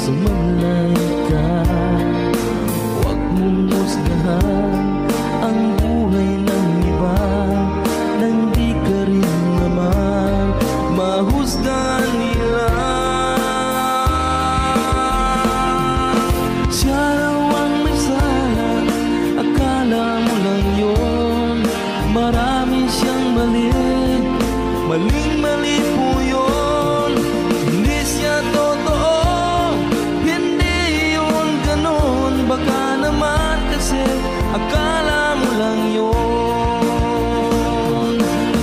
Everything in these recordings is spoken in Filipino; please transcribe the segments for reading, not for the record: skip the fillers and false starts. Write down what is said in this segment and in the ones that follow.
sumalay ka. Huwag mong husgahan ang buhay ng iba nang di ka rin naman mahusgahan nila. Siya raw ang may sala, akala mo lang yun. Marami siyang mali, maling-mali po yun. Hindi siya totoo, hindi yun ganun. Baka naman kasi akala mo lang yun.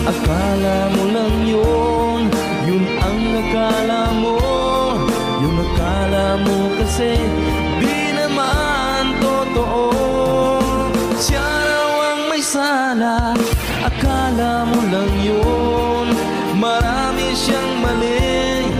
Akala mo lang yun, yun ang akala mo. Yung akala mo kasi di naman totoo. Siya raw ang may sala, akala mo lang yun. Marami siyang mali,